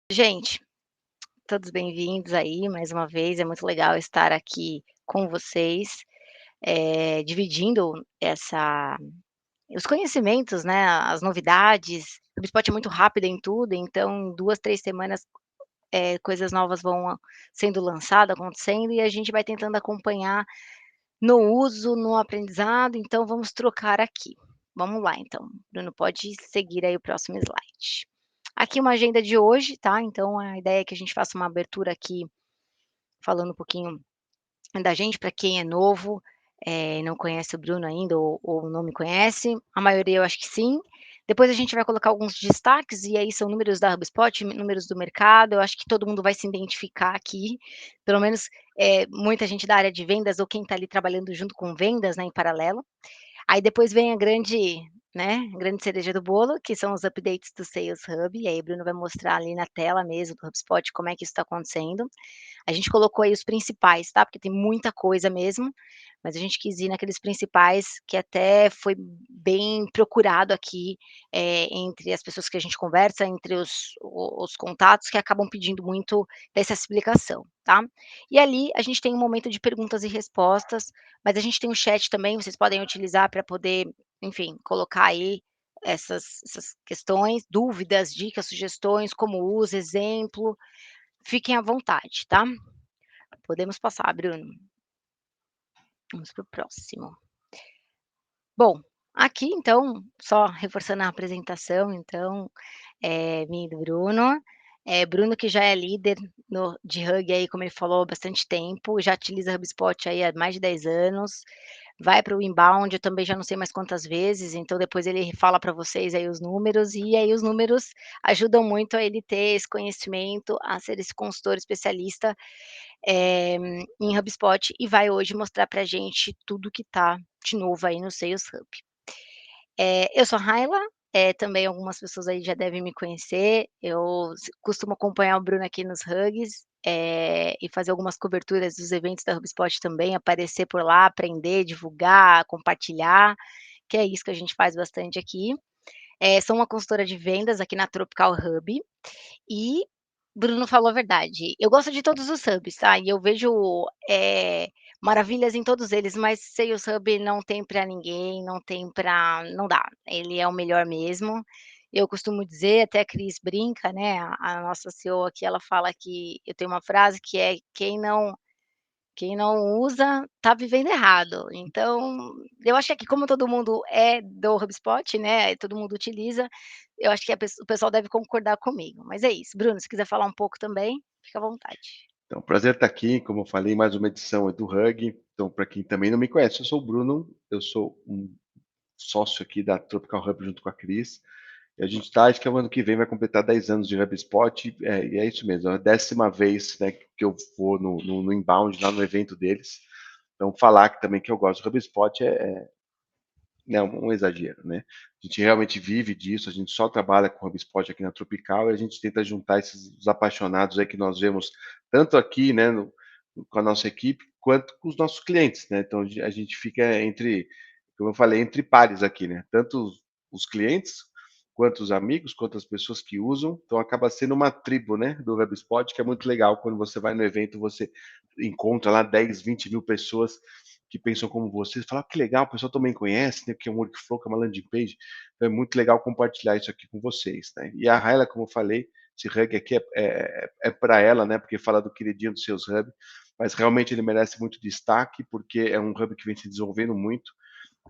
Gente, todos bem-vindos aí mais uma vez, é muito legal estar aqui com vocês, dividindo essa os conhecimentos, né, as novidades. O HubSpot é muito rápido em tudo, então em 2, 3 semanas, coisas novas vão sendo lançadas, acontecendo, e a gente vai tentando acompanhar no uso, no aprendizado, então vamos trocar aqui. Vamos lá então, Bruno, pode seguir aí o próximo slide. Aqui uma agenda de hoje, tá, então a ideia é que a gente faça uma abertura aqui, falando um pouquinho da gente, para quem é novo, não conhece o Bruno ainda ou não me conhece, a maioria eu acho que sim. Depois a gente vai colocar alguns destaques, e aí são números da HubSpot, números do mercado, eu acho que todo mundo vai se identificar aqui, pelo menos, muita gente da área de vendas ou quem está ali trabalhando junto com vendas, né, em paralelo. Aí depois vem a grande, né, grande cereja do bolo, que são os updates do Sales Hub, e aí o Bruno vai mostrar ali na tela mesmo do HubSpot como é que isso está acontecendo. A gente colocou aí os principais, tá, porque tem muita coisa mesmo, mas a gente quis ir naqueles principais que até foi bem procurado aqui, entre as pessoas que a gente conversa, entre os contatos que acabam pedindo muito dessa explicação, tá. E ali a gente tem um momento de perguntas e respostas, mas a gente tem um chat também, vocês podem utilizar para poder, enfim, colocar aí essas questões, dúvidas, dicas, sugestões, como usa, exemplo, fiquem à vontade, tá. Podemos passar, Bruno. Vamos para o próximo. Bom, aqui então, só reforçando a apresentação, então, minha e do Bruno. Bruno que já é líder de Hug aí, como ele falou, há bastante tempo, já utiliza HubSpot aí há mais de 10 anos, vai para o inbound, eu também já não sei mais quantas vezes, então depois ele fala para vocês aí os números, e aí os números ajudam muito a ele ter esse conhecimento, a ser esse consultor especialista, em HubSpot, e vai hoje mostrar para a gente tudo que está de novo aí no Sales Hub. Eu sou a Raila, também algumas pessoas aí já devem me conhecer, eu costumo acompanhar o Bruno aqui nos Hugs, e fazer algumas coberturas dos eventos da HubSpot também, aparecer por lá, aprender, divulgar, compartilhar, que é isso que a gente faz bastante aqui. Sou uma consultora de vendas aqui na Tropical Hub, e Bruno falou a verdade, eu gosto de todos os hubs, tá, e eu vejo, maravilhas em todos eles, mas Sales Hub não tem para ninguém, não dá, ele é o melhor mesmo. Eu costumo dizer, até a Cris brinca, né, a nossa CEO aqui, ela fala que eu tenho uma frase que é: "Quem não usa, tá vivendo errado". Então, eu acho que aqui como todo mundo é do HubSpot, né, todo mundo utiliza, eu acho que o pessoal deve concordar comigo, mas é isso. Bruno, se quiser falar um pouco também, fica à vontade. Então, prazer estar aqui, como eu falei, mais uma edição do Hug. Então, para quem também não me conhece, eu sou o Bruno, eu sou um sócio aqui da Tropical Hub junto com a Cris. E a gente está, acho que o ano que vem vai completar 10 anos de HubSpot, e é isso mesmo, é a 10ª vez, né, que eu vou no Inbound, lá no evento deles. Então, falar que também que eu gosto do HubSpot é um exagero, né? A gente realmente vive disso, a gente só trabalha com HubSpot aqui na Tropical e a gente tenta juntar esses os apaixonados aí que nós vemos tanto aqui, né, com a nossa equipe, quanto com os nossos clientes, né? Então a gente fica entre, como eu falei, entre pares aqui, né? Tanto os clientes, quanto os amigos, quanto as pessoas que usam. Então acaba sendo uma tribo, né, do HubSpot, que é muito legal quando você vai no evento, você encontra lá 10, 20 mil pessoas que pensam como você, fala: "Que legal, o pessoal também conhece, né, que é um workflow, que é uma landing page". Então é muito legal compartilhar isso aqui com vocês, né. E a Raila, como eu falei, esse hug aqui é para ela, né, porque fala do queridinho do Sales Hub, mas realmente ele merece muito destaque, porque é um hub que vem se desenvolvendo muito.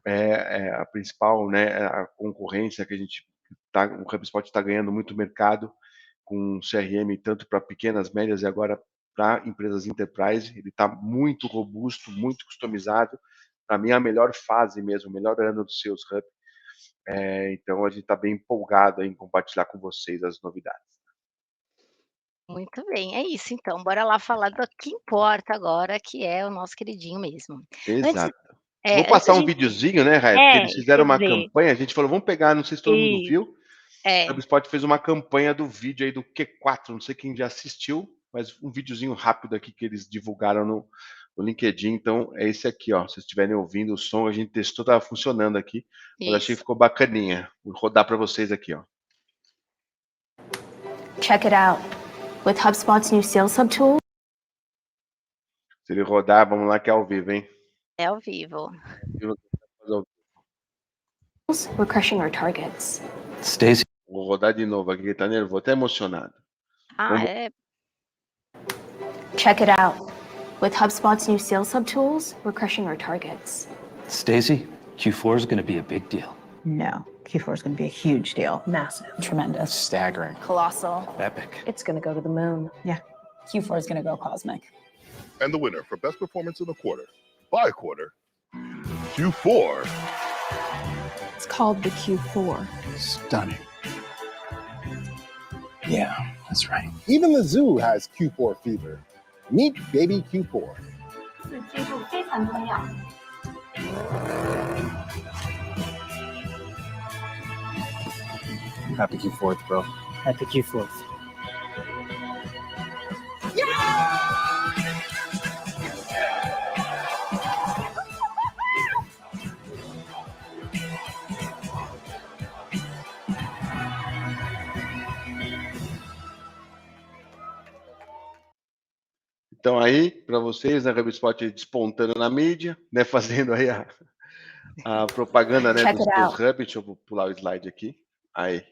É a principal, né, a concorrência que a gente o HubSpot está ganhando muito mercado com CRM, tanto para pequenas, médias e agora para empresas enterprise. Ele está muito robusto, muito customizado. Para mim, é a melhor fase mesmo, o melhor ano do Sales Hub. Então, a gente está bem empolgado em compartilhar com vocês as novidades. Muito bem, é isso então, bora lá falar do que importa agora, que é o nosso queridinho mesmo. Antes Exato. Vou antes da passar um gente videozinho, né, Raia, porque eles isso que fizeram eu ia uma dizer. campanha, a gente falou: "Vamos pegar", não sei se todo mundo Isso, viu, a é. HubSpot fez uma campanha do vídeo aí do Q4, não sei quem já assistiu, mas um videozinho rápido aqui que eles divulgaram no LinkedIn, então é esse aqui, ó, se vocês estiverem ouvindo o som, a gente testou, estava funcionando aqui, mas achei que Isso. ficou bacaninha. Vou rodar para vocês aqui, ó. Check it out. With HubSpot's new sales hub tool, Se ele rodar, vamos lá que é ao vivo, hein? É ao vivo. we're crushing our targets. Stacy. Vou rodar de novo aqui, que tá nervoso, até emocionado. É. Check it out. With HubSpot's new sales hub tools, we're crushing our targets. Stacy, Q4 is going to be a big deal. No, Q4 is going to be a huge deal. Massive. Tremendous. Staggering. Colossal. Epic. It's going to go to the moon. Yeah. Q4 is going to go cosmic. And the winner for best performance in the quarter, by quarter, Q4. It's called the Q4. Stunning. Yeah, that's right. Even the zoo has Q4 fever. Meet baby Q4. Happy Q4th, bro. Happy Q4th. Então aí, para vocês, né, HubSpot despontando na mídia, né, fazendo aí a propaganda, né, dos hubs. Deixa eu pular o slide aqui. Aí,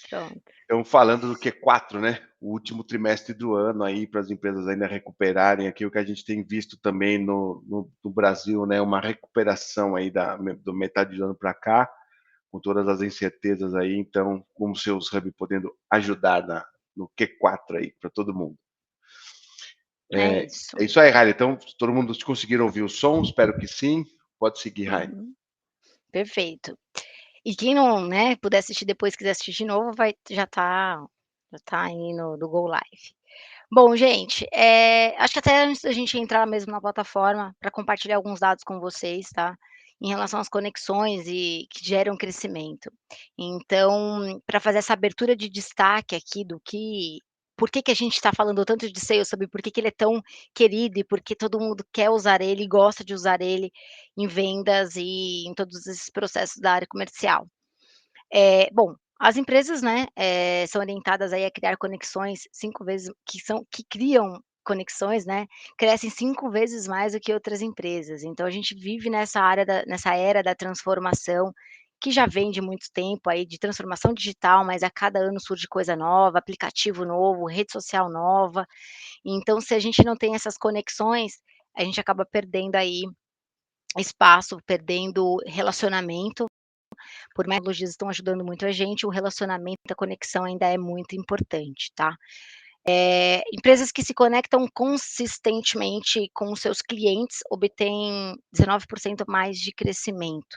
pronto. Então, falando do Q4, né, o último trimestre do ano aí, para as empresas ainda recuperarem aqui, o que a gente tem visto também no Brasil, né, uma recuperação aí do metade do ano para cá, com todas as incertezas aí, então, como seus hubs podendo ajudar no Q4 aí, para todo mundo. É isso. É isso aí, Riley. Então, todo mundo conseguiram ouvir o som? Espero que sim. Pode seguir, Riley. Perfeito. E quem não, né, puder assistir depois, quiser assistir de novo, já tá aí no Go Live. Bom, gente, acho que até antes da gente entrar mesmo na plataforma, para compartilhar alguns dados com vocês, tá? Em relação às conexões e que geram crescimento. Então, para fazer essa abertura de destaque aqui por que a gente está falando tanto de Sales, sobre por que ele é tão querido e por que todo mundo quer usar ele e gosta de usar ele em vendas e em todos esses processos da área comercial. Bom, as empresas, né, são orientadas aí a criar conexões 5 vezes que criam conexões, né, crescem 5 vezes mais do que outras empresas. Então a gente vive nessa era da transformação, que já vem de muito tempo aí, de transformação digital, mas a cada ano surge coisa nova, aplicativo novo, rede social nova. Então, se a gente não tem essas conexões, a gente acaba perdendo aí espaço, perdendo relacionamento. Por mais que as tecnologias estão ajudando muito a gente, o relacionamento, a conexão ainda é muito importante, tá? Empresas que se conectam consistentemente com os seus clientes obtêm 19% mais de crescimento.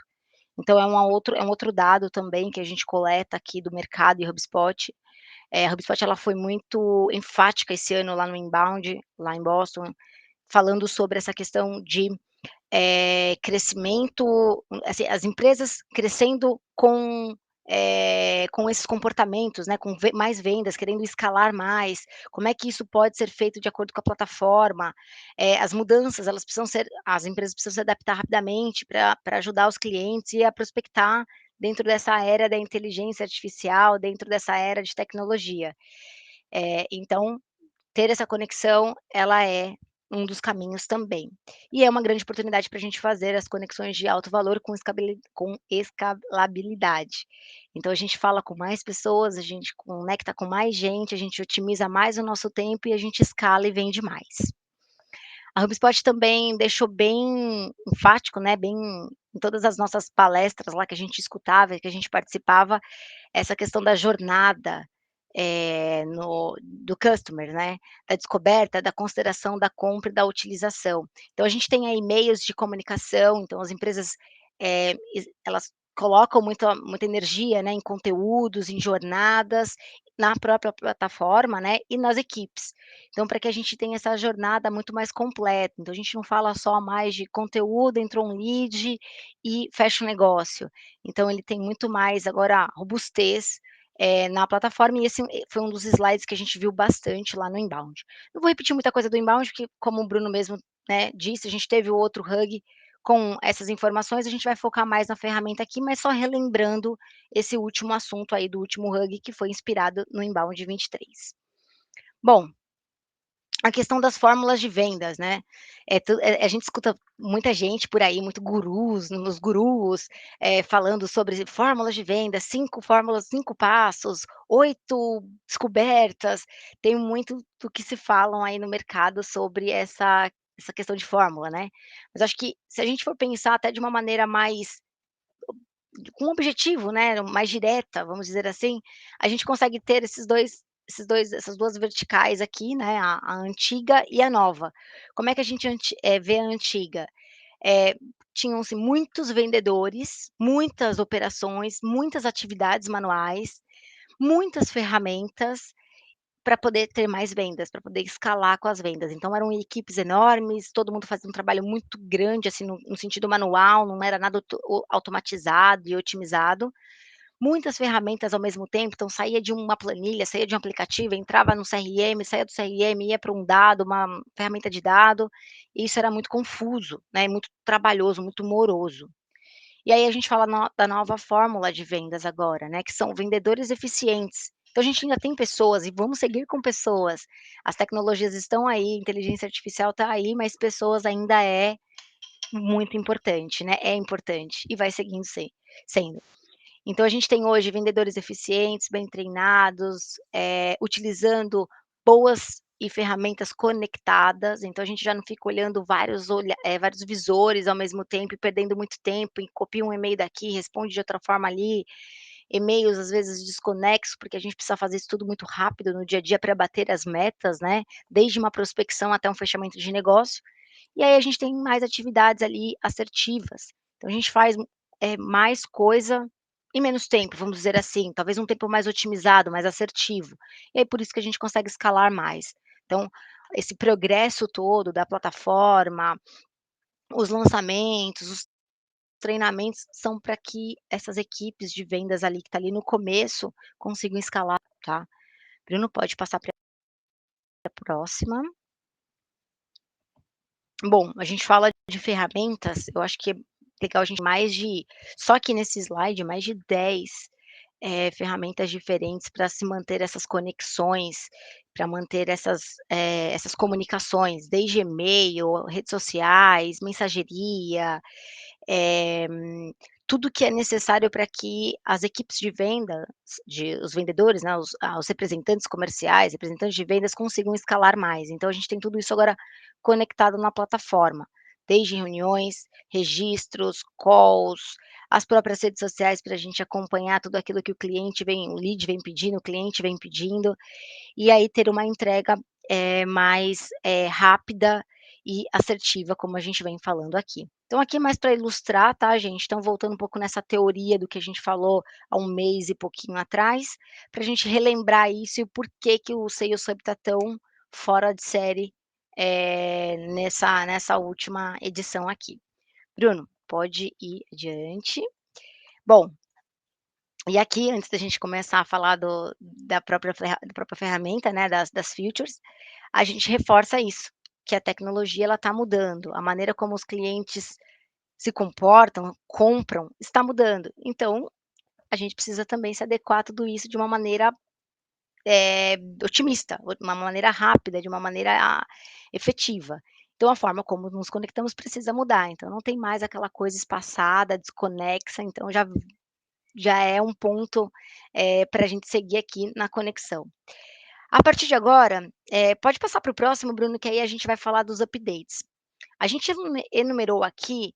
Então é um outro dado também que a gente coleta aqui do mercado e HubSpot. A HubSpot ela foi muito enfática esse ano lá no Inbound, lá em Boston, falando sobre essa questão de crescimento, assim, as empresas crescendo com esses comportamentos, né, com mais vendas, querendo escalar mais, como é que isso pode ser feito de acordo com a plataforma, as mudanças, as empresas precisam se adaptar rapidamente para ajudar os clientes e a prospectar dentro dessa era da inteligência artificial, dentro dessa era de tecnologia. Então, ter essa conexão, ela é um dos caminhos também. E é uma grande oportunidade para a gente fazer as conexões de alto valor com escalabilidade. Então a gente fala com mais pessoas, a gente conecta com mais gente, a gente otimiza mais o nosso tempo e a gente escala e vende mais. A HubSpot também deixou bem enfático, né, bem em todas as nossas palestras lá que a gente escutava, que a gente participava, essa questão da jornada, do customer, né, da descoberta, da consideração, da compra e da utilização. Então a gente tem aí meios de comunicação, então as empresas, elas colocam muita energia, né, em conteúdos, em jornadas, na própria plataforma, né, e nas equipes. Então para que a gente tenha essa jornada muito mais completa, então a gente não fala só mais de conteúdo, entrou um lead e fecha o negócio. Então ele tem muito mais agora robustez, na plataforma, e esse foi um dos slides que a gente viu bastante lá no Inbound. Não vou repetir muita coisa do Inbound, porque como o Bruno mesmo, né, disse, a gente teve o outro hug com essas informações, a gente vai focar mais na ferramenta aqui, mas só relembrando esse último assunto aí do último hug que foi inspirado no Inbound 23. Bom, a questão das fórmulas de vendas, né, a gente escuta muita gente por aí, muito gurus, falando sobre fórmulas de venda, 5 fórmulas, 5 passos, 8 descobertas, tem muito do que se falam aí no mercado sobre essa questão de fórmula, né. Mas acho que se a gente for pensar até de uma maneira mais com um objetivo, né, mais direta, vamos dizer assim, a gente consegue ter essas 2 verticais aqui, né, a antiga e a nova. Como é que a gente vê a antiga? Eh, Tinham-se muitos vendedores, muitas operações, muitas atividades manuais, muitas ferramentas para poder ter mais vendas, para poder escalar com as vendas. Então eram equipes enormes, todo mundo fazia um trabalho muito grande, assim, no sentido manual, não era nada automatizado e otimizado. Muitas ferramentas ao mesmo tempo, então saía de uma planilha, saía de um aplicativo, entrava no CRM, saía do CRM, ia para um dado, uma ferramenta de dado, e isso era muito confuso, né, muito trabalhoso, muito moroso. E aí a gente fala da nova fórmula de vendas agora, né, que são vendedores eficientes. Então a gente ainda tem pessoas e vamos seguir com pessoas. As tecnologias estão aí, inteligência artificial está aí, mas pessoas ainda é muito importante, né, é importante e vai seguindo sendo. Então a gente tem hoje vendedores eficientes, bem treinados, utilizando boas e ferramentas conectadas, então a gente já não fica olhando vários visores ao mesmo tempo e perdendo muito tempo e copia um e-mail daqui, responde de outra forma ali, e-mails às vezes desconexos, porque a gente precisa fazer isso tudo muito rápido no dia a dia para bater as metas, né, desde uma prospecção até um fechamento de negócio. E aí a gente tem mais atividades ali assertivas. Então a gente faz, mais coisa em menos tempo, vamos dizer assim, talvez um tempo mais otimizado, mais assertivo. E aí por isso que a gente consegue escalar mais. Então, esse progresso todo da plataforma, os lançamentos, os treinamentos são para que essas equipes de vendas ali que tá ali no começo, consigam escalar, tá. Bruno, pode passar para a próxima. Bom, a gente fala de ferramentas, eu acho que é legal a gente só aqui nesse slide, mais de 10, ferramentas diferentes para se manter essas conexões, para manter essas comunicações, desde e-mail, redes sociais, mensageria, eh, tudo que é necessário para que as equipes de venda, os vendedores, né, os representantes comerciais, representantes de vendas consigam escalar mais. Então a gente tem tudo isso agora conectado na plataforma, desde reuniões, registros, calls, as próprias redes sociais para a gente acompanhar tudo aquilo que o lead vem pedindo, o cliente vem pedindo, e aí ter uma entrega, mais, rápida e assertiva, como a gente vem falando aqui. Então aqui é mais para ilustrar, tá, gente, então voltando um pouco nessa teoria do que a gente falou há um mês e pouquinho atrás, para a gente relembrar isso e o porquê que o Sales Hub tá tão fora de série, nessa última edição aqui. Bruno, pode ir adiante. Bom, e aqui, antes da gente começar a falar da própria ferramenta, né, das features, a gente reforça isso, que a tecnologia ela está mudando, a maneira como os clientes se comportam, compram, está mudando. Então, a gente precisa também se adequar a tudo isso de uma maneira, otimista, de uma maneira rápida, de uma maneira efetiva. Então a forma como nos conectamos precisa mudar, então não tem mais aquela coisa espaçada, desconexa, então já é um ponto, para a gente seguir aqui na conexão. A partir de agora, pode passar para o próximo, Bruno, que aí a gente vai falar dos updates. A gente enumerou aqui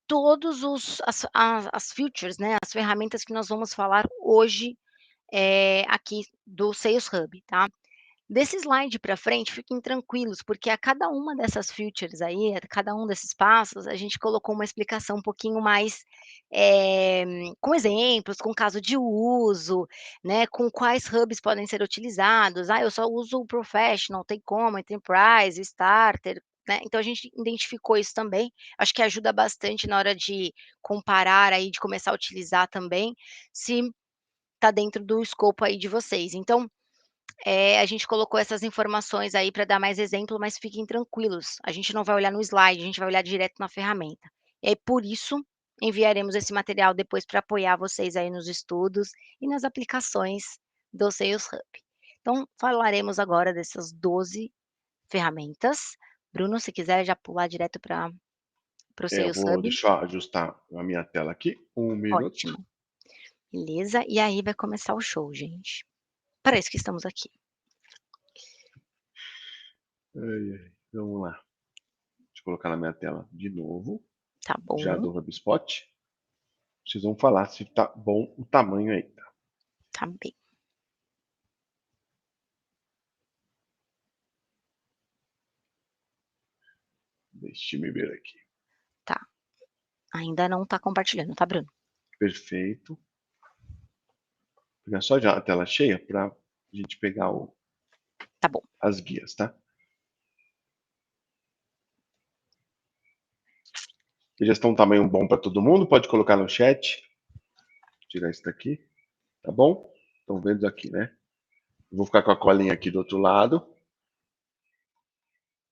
todos as features, né, as ferramentas que nós vamos falar hoje, aqui do Sales Hub, tá. Desse slide para frente, fiquem tranquilos, porque a cada uma dessas features aí, a cada um desses passos, a gente colocou uma explicação um pouquinho mais, com exemplos, com caso de uso, né, com quais hubs podem ser utilizados. "Ah, eu só uso o Professional", tem como, Enterprise, Starter, né. Então a gente identificou isso também, acho que ajuda bastante na hora de comparar aí, de começar a utilizar também, se está dentro do escopo aí de vocês. Então, a gente colocou essas informações aí para dar mais exemplo, mas fiquem tranquilos, a gente não vai olhar no slide, a gente vai olhar direto na ferramenta. E aí, por isso, enviaremos esse material depois para apoiar vocês aí nos estudos e nas aplicações do Sales Hub. Então, falaremos agora dessas 12 ferramentas. Bruno, se quiser já pular direto para o Eu Sales vou Hub, deixa eu ajustar a minha tela aqui, 1 minuto. ótimo. Beleza, e aí vai começar o show, gente. Para isso que estamos aqui. Ai, vamos lá. Deixa eu colocar na minha tela de novo, Tá já bom, do HubSpot. Vocês vão falar se tá bom o tamanho aí, tá? tá bem. Deixa eu ver aqui. Tá. Ainda não tá compartilhando, tá, Bruno? Perfeito. Vou pegar só já a tela cheia para a gente pegar Tá bom. as guias, tá? Eles já estão um tamanho bom para todo mundo, pode colocar no chat. Vou tirar isso daqui, tá bom? Estão vendo aqui, né? Eu vou ficar com a colinha aqui do outro lado.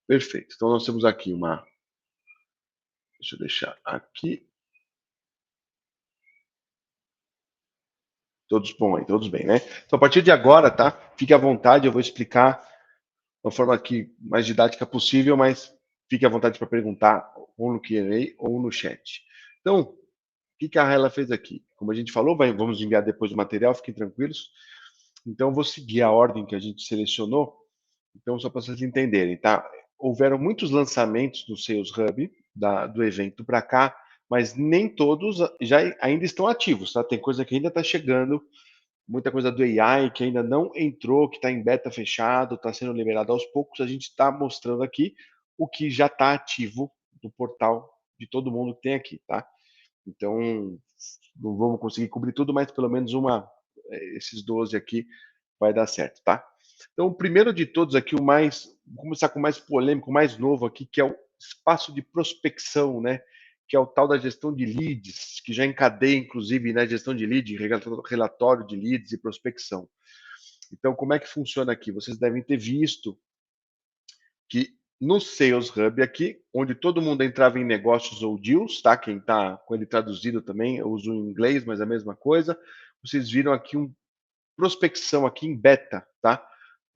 Perfeito. Então nós temos aqui uma... Deixa eu deixar aqui. Todos bom aí, todos bem, né? Então a partir de agora, tá? Fique à vontade, eu vou explicar de uma forma aqui mais didática possível, mas fique à vontade para perguntar ou no Q&A ou no chat. Então, o que a Raela fez aqui? Como a gente falou, vamos enviar depois o material, fiquem tranquilos. Então, eu vou seguir a ordem que a gente selecionou. Então, só para vocês entenderem, tá? Houveram muitos lançamentos do Sales Hub, do evento para cá, mas nem todos já ainda estão ativos, tá? Tem coisa que ainda está chegando, muita coisa do AI que ainda não entrou, que está em beta fechado, está sendo liberado aos poucos. A gente está mostrando aqui o que já está ativo no portal de todo mundo que tem aqui, tá? Então, não vamos conseguir cobrir tudo, mas pelo menos esses 12 aqui vai dar certo, tá? Então, o primeiro de todos aqui, vou começar com o mais polêmico, o mais novo aqui, que é o espaço de prospecção, né? Que é o tal da gestão de leads, que já encadeia, inclusive, né, gestão de lead, relatório de leads e prospecção. Então, como é que funciona aqui? Vocês devem ter visto que no Sales Hub aqui, onde todo mundo entrava em negócios ou deals, tá? Quem está com ele traduzido também, eu uso em inglês, mas é a mesma coisa. Vocês viram aqui prospecção aqui em beta, tá?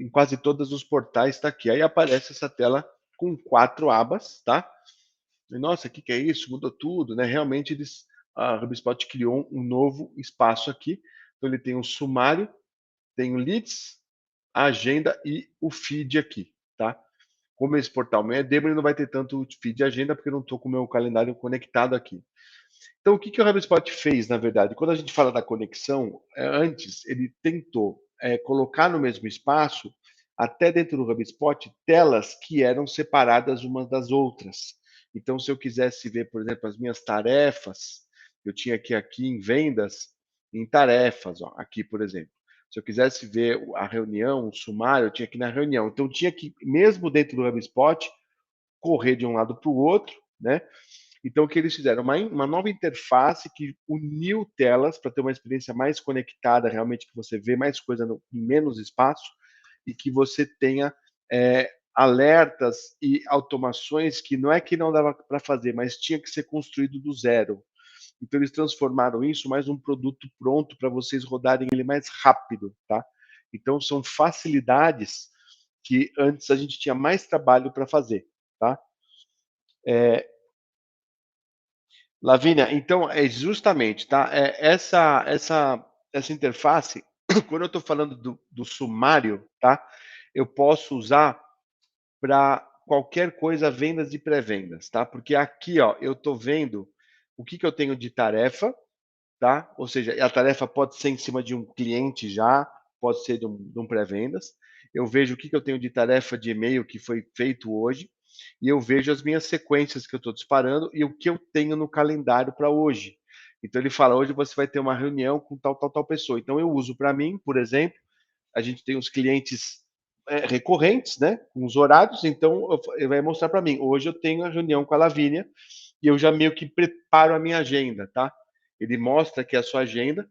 Em quase todos os portais está aqui. Aí aparece essa tela com 4 abas, tá? E, nossa, o que é isso? Mudou tudo, né? Realmente a HubSpot criou um novo espaço aqui. Então ele tem um sumário, tem o leads, a agenda e o feed aqui, tá? Como esse portal não é demo, ele não vai ter tanto feed e agenda, porque eu não estou com o meu calendário conectado aqui. Então, o que o HubSpot fez, na verdade? Quando a gente fala da conexão, antes ele tentou colocar no mesmo espaço, até dentro do HubSpot, telas que eram separadas umas das outras. Então, se eu quisesse ver, por exemplo, as minhas tarefas, eu tinha aqui em vendas, em tarefas, ó, aqui, por exemplo. Se eu quisesse ver a reunião, o sumário, eu tinha aqui na reunião. Então, eu tinha que, mesmo dentro do HubSpot, correr de um lado para o outro, né? Então, o que eles fizeram? Uma nova interface que uniu telas para ter uma experiência mais conectada, realmente que você vê mais coisa em menos espaço e que você tenha alertas e automações que não é que não dava para fazer, mas tinha que ser construído do zero. Então, eles transformaram isso mais um produto pronto para vocês rodarem ele mais rápido, tá? Então, são facilidades que antes a gente tinha mais trabalho para fazer, tá? Lavínia, então é justamente, tá? Essa interface, quando eu estou falando do sumário, tá? Eu posso usar para qualquer coisa, vendas e pré-vendas, tá? Porque aqui, ó, eu estou vendo o que eu tenho de tarefa, tá? Ou seja, a tarefa pode ser em cima de um cliente já, pode ser de um pré-vendas. Eu vejo o que eu tenho de tarefa de e-mail que foi feito hoje e eu vejo as minhas sequências que eu estou disparando e o que eu tenho no calendário para hoje. Então ele fala, hoje você vai ter uma reunião com tal pessoa. Então eu uso para mim, por exemplo, a gente tem os clientes recorrentes, né, com os horários, então ele vai mostrar para mim, hoje eu tenho a reunião com a Lavínia e eu já meio que preparo a minha agenda, tá? Ele mostra aqui a sua agenda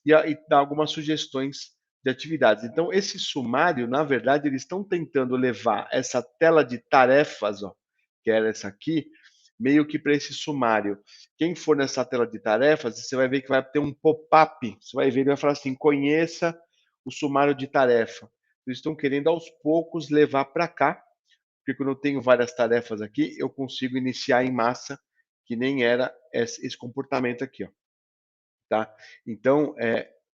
e dá algumas sugestões de atividades. Então, esse sumário, na verdade, eles estão tentando levar essa tela de tarefas, ó, que era essa aqui, meio que para esse sumário. Quem for nessa tela de tarefas, você vai ver que vai ter um pop-up. Você vai ver, ele vai falar assim: conheça o sumário de tarefa. Eles estão querendo aos poucos levar para cá, porque quando eu tenho várias tarefas aqui, eu consigo iniciar em massa, que nem era esse comportamento aqui, ó, tá? Então,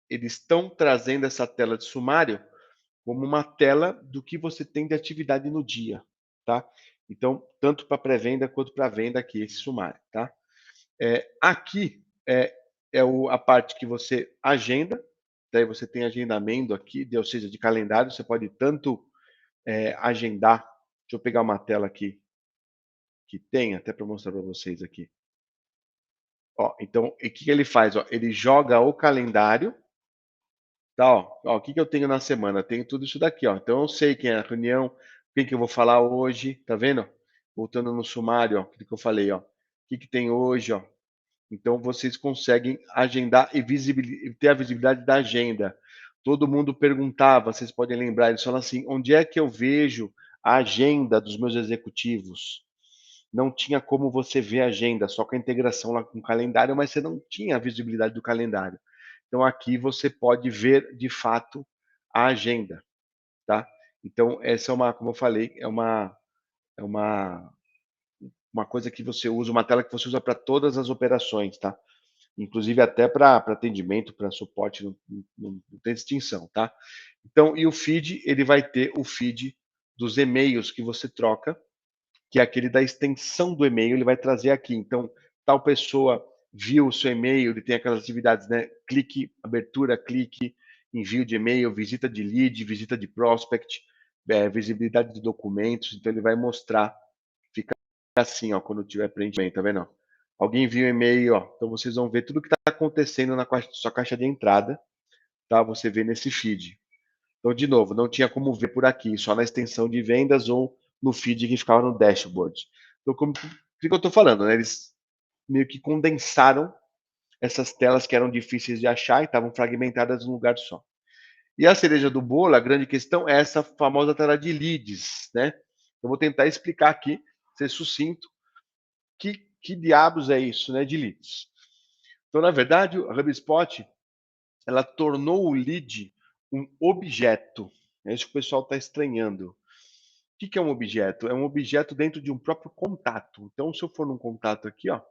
eles estão trazendo essa tela de sumário como uma tela do que você tem de atividade no dia, tá? Então, tanto para pré-venda quanto para venda aqui, esse sumário, tá? Aqui a parte que você agenda, daí você tem agendamento aqui, ou seja, de calendário, você pode tanto agendar, deixa eu pegar uma tela aqui, que tem, até para mostrar para vocês aqui. Ó, então, o que ele faz? Ó, ele joga o calendário, tá? Ó, o que eu tenho na semana? Eu tenho tudo isso daqui, ó. Então eu sei quem é a reunião, quem que eu vou falar hoje, tá vendo? Voltando no sumário, ó, o que eu falei, ó. O que tem hoje, ó. Então vocês conseguem agendar e ter a visibilidade da agenda. Todo mundo perguntava, vocês podem lembrar, eles falam assim: onde é que eu vejo a agenda dos meus executivos? Não tinha como você ver a agenda, só com a integração lá com o calendário, mas você não tinha a visibilidade do calendário. Então aqui você pode ver de fato a agenda, tá? Então essa é uma, como eu falei, é uma coisa que você usa, uma tela que você usa para todas as operações, tá? Inclusive até para atendimento, para suporte, não tem distinção, tá? Então, e o feed, ele vai ter o feed dos e-mails que você troca, que é aquele da extensão do e-mail, ele vai trazer aqui. Então, tal pessoa viu o seu e-mail, ele tem aquelas atividades, né? Clique, abertura, clique, envio de e-mail, visita de lead, visita de prospect, visibilidade de documentos. Então, ele vai mostrar, fica assim, ó, quando tiver preenchimento, tá vendo? Alguém viu o e-mail, ó. Então, vocês vão ver tudo que está acontecendo na sua caixa de entrada, tá? Você vê nesse feed. Então, de novo, não tinha como ver por aqui, só na extensão de vendas ou no feed que ficava no dashboard. Então, o que eu estou falando? Né? Eles meio que condensaram essas telas que eram difíceis de achar e estavam fragmentadas num lugar só. E a cereja do bolo, a grande questão é essa famosa tela de leads, né? Eu vou tentar explicar aqui, ser sucinto, que diabos é isso, né, de leads. Então, na verdade, a HubSpot, ela tornou o lead um objeto. É isso que o pessoal está estranhando. O que é um objeto? É um objeto dentro de um próprio contato. Então, se eu for num contato aqui, ó,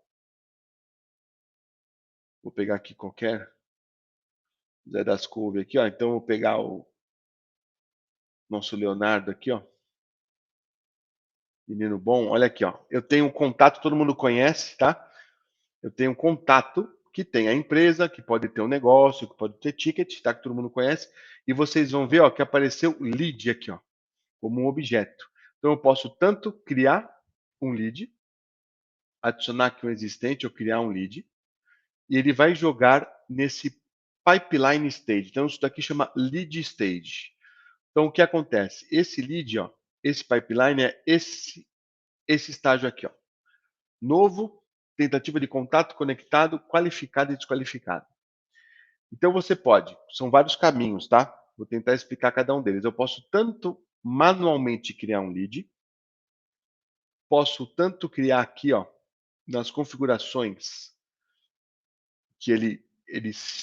vou pegar aqui qualquer Zé das Couve aqui, ó. Então, eu vou pegar o nosso Leonardo aqui, ó. Menino bom, olha aqui, ó. Eu tenho um contato, todo mundo conhece, tá? Eu tenho um contato que tem a empresa, que pode ter um negócio, que pode ter ticket, tá? Que todo mundo conhece. E vocês vão ver, ó, que apareceu lead aqui, ó, como um objeto. Então, eu posso tanto criar um lead, adicionar aqui um existente ou criar um lead, e ele vai jogar nesse pipeline stage. Então, isso daqui chama lead stage. Então, o que acontece? Esse lead, ó, esse pipeline é esse estágio aqui, ó. Novo, tentativa de contato, conectado, qualificado e desqualificado. Então, você pode, são vários caminhos, tá? Vou tentar explicar cada um deles. Eu posso tanto manualmente criar um lead, posso tanto criar aqui, ó, nas configurações, que ele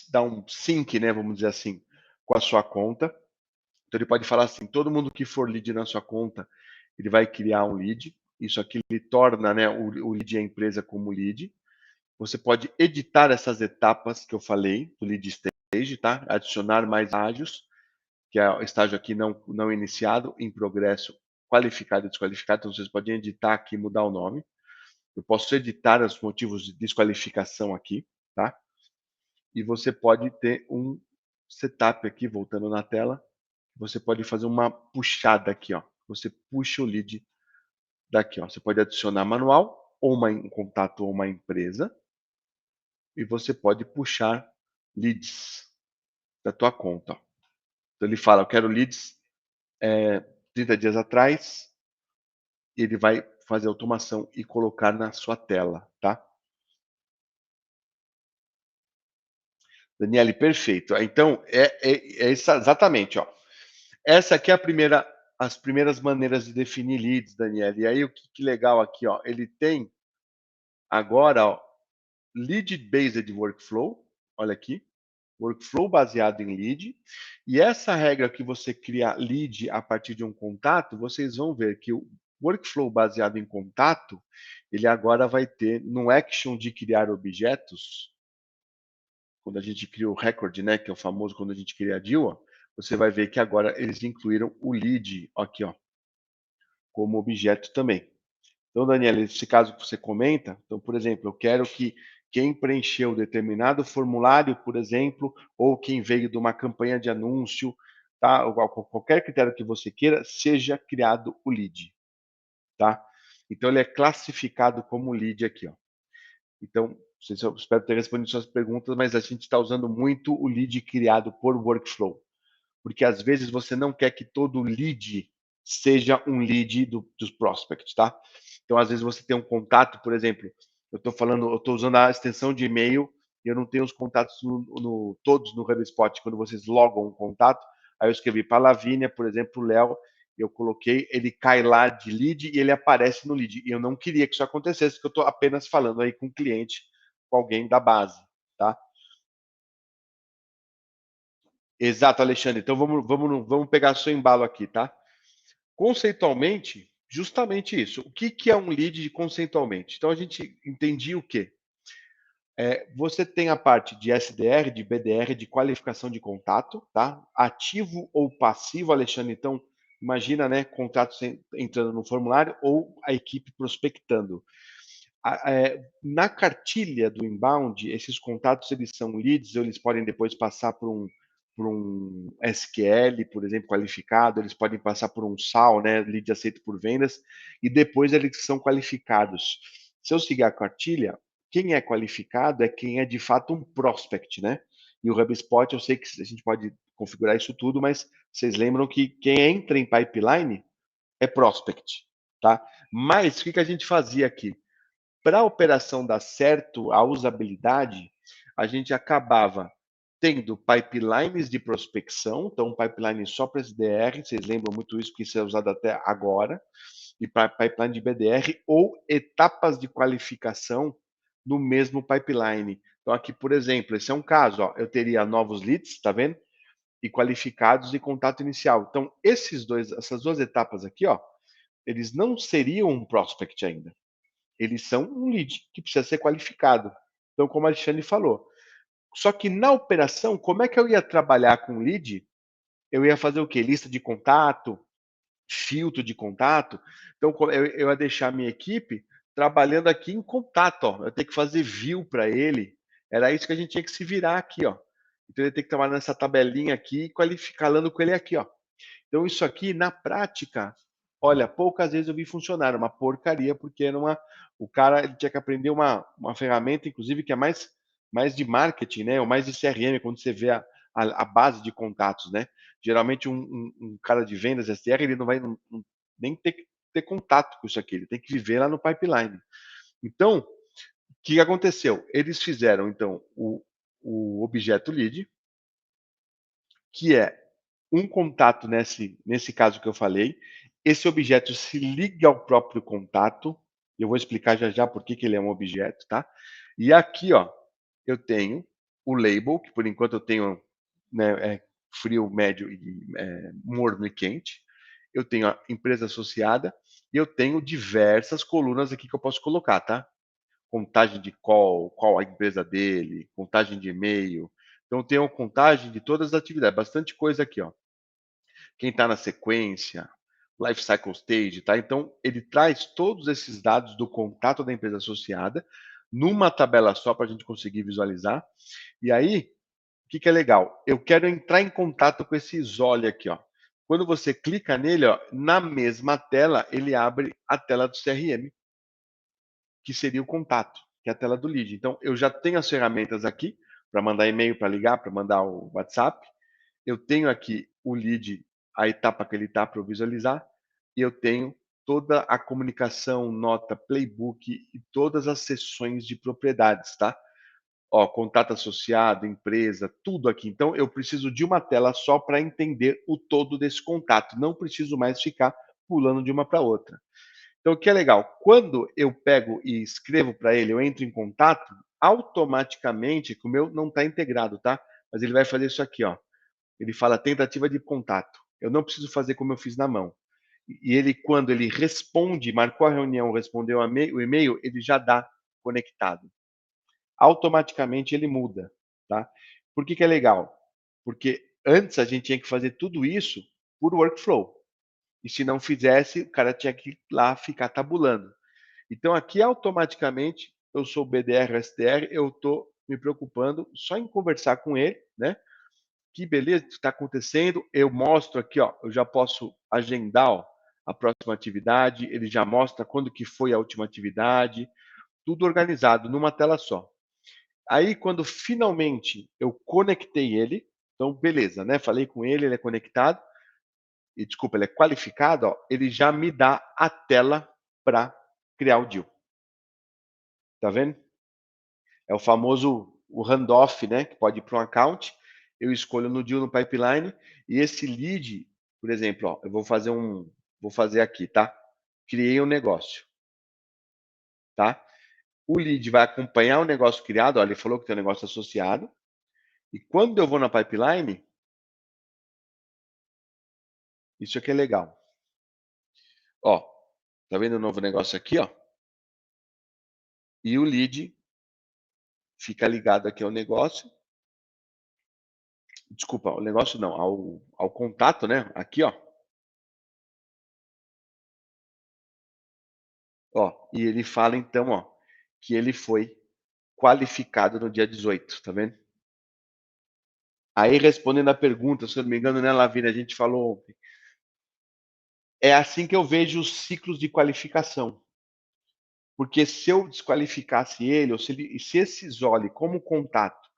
dá um sync, né, vamos dizer assim, com a sua conta. Então ele pode falar assim, todo mundo que for lead na sua conta, ele vai criar um lead. Isso aqui ele torna, né, o lead e a empresa como lead. Você pode editar essas etapas que eu falei do lead stage, tá? Adicionar mais estágios, que é o estágio aqui não iniciado, em progresso, qualificado e desqualificado. Então vocês podem editar aqui e mudar o nome. Eu posso editar os motivos de desqualificação aqui, tá? E você pode ter um setup aqui, voltando na tela, você pode fazer uma puxada aqui, ó. Você puxa o lead daqui, ó. Você pode adicionar manual, ou um contato ou uma empresa, e você pode puxar leads da tua conta, ó. Então ele fala, eu quero leads 30 dias atrás, e ele vai fazer automação e colocar na sua tela, tá? Daniele, perfeito. Então, exatamente, ó. Essa aqui é as primeiras maneiras de definir leads, Daniele. E aí, o que legal aqui, ó. Ele tem agora, ó, Lead Based Workflow. Olha aqui. Workflow baseado em lead. E essa regra que você cria lead a partir de um contato, vocês vão ver que o workflow baseado em contato, ele agora vai ter no action de criar objetos, quando a gente cria o record, né, que é o famoso quando a gente cria a deal, ó, você vai ver que agora eles incluíram o lead aqui, ó, como objeto também. Então, Daniela, esse caso que você comenta, então, por exemplo, eu quero que quem preencheu determinado formulário, por exemplo, ou quem veio de uma campanha de anúncio, tá? Ou qualquer critério que você queira, seja criado o lead, tá? Então, ele é classificado como lead aqui, ó. Então, não sei se eu espero ter respondido suas perguntas, mas a gente está usando muito o lead criado por workflow, porque às vezes você não quer que todo lead seja um lead dos prospects, tá? Então, às vezes você tem um contato, por exemplo, eu estou usando a extensão de e-mail e eu não tenho os contatos todos no HubSpot. Quando vocês logam um contato, aí eu escrevi para a Lavínia, por exemplo, o Léo, eu coloquei, ele cai lá de lead e ele aparece no lead. E eu não queria que isso acontecesse, porque eu estou apenas falando aí com o cliente, com alguém da base, tá? Exato, Alexandre. Então vamos pegar seu embalo aqui, tá? Conceitualmente, justamente isso. O que é um lead conceitualmente? Então a gente entendia o quê? Você tem a parte de SDR, de BDR, de qualificação de contato, tá? Ativo ou passivo, Alexandre. Então, imagina, né, contatos entrando no formulário ou a equipe prospectando. Na cartilha do inbound, esses contatos eles são leads, ou eles podem depois passar por um SQL, por exemplo, qualificado, eles podem passar por um SAL, né, lead aceito por vendas, e depois eles são qualificados. Se eu seguir a cartilha, quem é qualificado é quem é de fato um prospect, né? E o HubSpot, eu sei que a gente pode configurar isso tudo, mas vocês lembram que quem entra em pipeline é prospect, tá? Mas o que a gente fazia aqui? Para a operação dar certo, a usabilidade, a gente acabava tendo pipelines de prospecção, então um pipeline só para SDR, vocês lembram muito isso, que isso é usado até agora, e para pipeline de BDR, ou etapas de qualificação no mesmo pipeline. Então aqui, por exemplo, esse é um caso, ó, eu teria novos leads, tá vendo? E qualificados e contato inicial. Então, essas duas etapas aqui, ó, eles não seriam um prospect ainda. Eles são um lead que precisa ser qualificado. Então, como a Alexandre falou. Só que na operação, como é que eu ia trabalhar com lead? Eu ia fazer o quê? Lista de contato, filtro de contato. Então, eu ia deixar a minha equipe trabalhando aqui em contato. Ó. Eu tenho que fazer view para ele. Era isso que a gente tinha que se virar aqui. Ó. Então, ele tem que trabalhar nessa tabelinha aqui e falando com ele aqui. Ó. Então, isso aqui, na prática, olha, poucas vezes eu vi funcionar, uma porcaria, porque era o cara ele tinha que aprender uma ferramenta, inclusive, que é mais de marketing, né? Ou mais de CRM, quando você vê a base de contatos, né? Geralmente, um cara de vendas SDR, ele não vai nem ter contato com isso aqui, ele tem que viver lá no pipeline. Então, o que aconteceu? Eles fizeram, então, o objeto lead, que é um contato nesse caso que eu falei. Esse objeto se liga ao próprio contato. Eu vou explicar já já por que ele é um objeto, tá? E aqui, ó, eu tenho o label, que por enquanto eu tenho, né, frio, médio, morno e quente. Eu tenho a empresa associada e eu tenho diversas colunas aqui que eu posso colocar, tá? Contagem de qual a empresa dele, contagem de e-mail. Então, eu tenho a contagem de todas as atividades, bastante coisa aqui, ó. Quem está na sequência, life cycle stage, tá? Então, ele traz todos esses dados do contato da empresa associada numa tabela só para a gente conseguir visualizar. E aí, o que é legal? Eu quero entrar em contato com esse Isole aqui, ó. Quando você clica nele, ó, na mesma tela, ele abre a tela do CRM, que seria o contato, que é a tela do lead. Então, eu já tenho as ferramentas aqui para mandar e-mail, para ligar, para mandar o WhatsApp. Eu tenho aqui o lead, a etapa que ele está para eu visualizar, e eu tenho toda a comunicação, nota, playbook e todas as sessões de propriedades, tá? Ó, contato associado, empresa, tudo aqui. Então, eu preciso de uma tela só para entender o todo desse contato. Não preciso mais ficar pulando de uma para outra. Então, o que é legal? Quando eu pego e escrevo para ele, eu entro em contato, automaticamente, que o meu não está integrado, tá? mas ele vai fazer isso aqui, ó. Ele fala tentativa de contato. Eu não preciso fazer como eu fiz na mão. E ele, quando ele responde, marcou a reunião, respondeu o e-mail, ele já dá conectado. Automaticamente ele muda, tá? Por que que é legal? Porque antes a gente tinha que fazer tudo isso por workflow. E se não fizesse, o cara tinha que ir lá ficar tabulando. Então aqui automaticamente eu sou BDR, SDR, eu estou me preocupando só em conversar com ele, né? Que beleza que está acontecendo. Eu mostro aqui, ó, eu já posso agendar, ó, a próxima atividade, ele já mostra quando que foi a última atividade, tudo organizado numa tela só. Aí quando finalmente eu conectei ele, então beleza, né? Falei com ele, ele é conectado, e desculpa, ele é qualificado, ó, ele já me dá a tela para criar o deal. Tá vendo? É o famoso o handoff, né? Que pode ir para um account. Eu escolho no deal no pipeline e esse lead, por exemplo, ó, eu vou fazer aqui, tá? Criei um negócio, tá? O lead vai acompanhar o negócio criado, ó, ele falou que tem um negócio associado. E quando eu vou na pipeline, isso aqui é legal. Ó, tá vendo o novo negócio aqui, ó? E o lead fica ligado aqui ao negócio. Desculpa, o negócio não, ao contato, né? Aqui, ó. Ó, e ele fala então, ó, que ele foi qualificado no dia 18, tá vendo? Aí respondendo a pergunta, se eu não me engano, né, Lavina, a gente falou ontem. É assim que eu vejo os ciclos de qualificação. Porque se eu desqualificasse ele, ou se esse Zoli, como contato,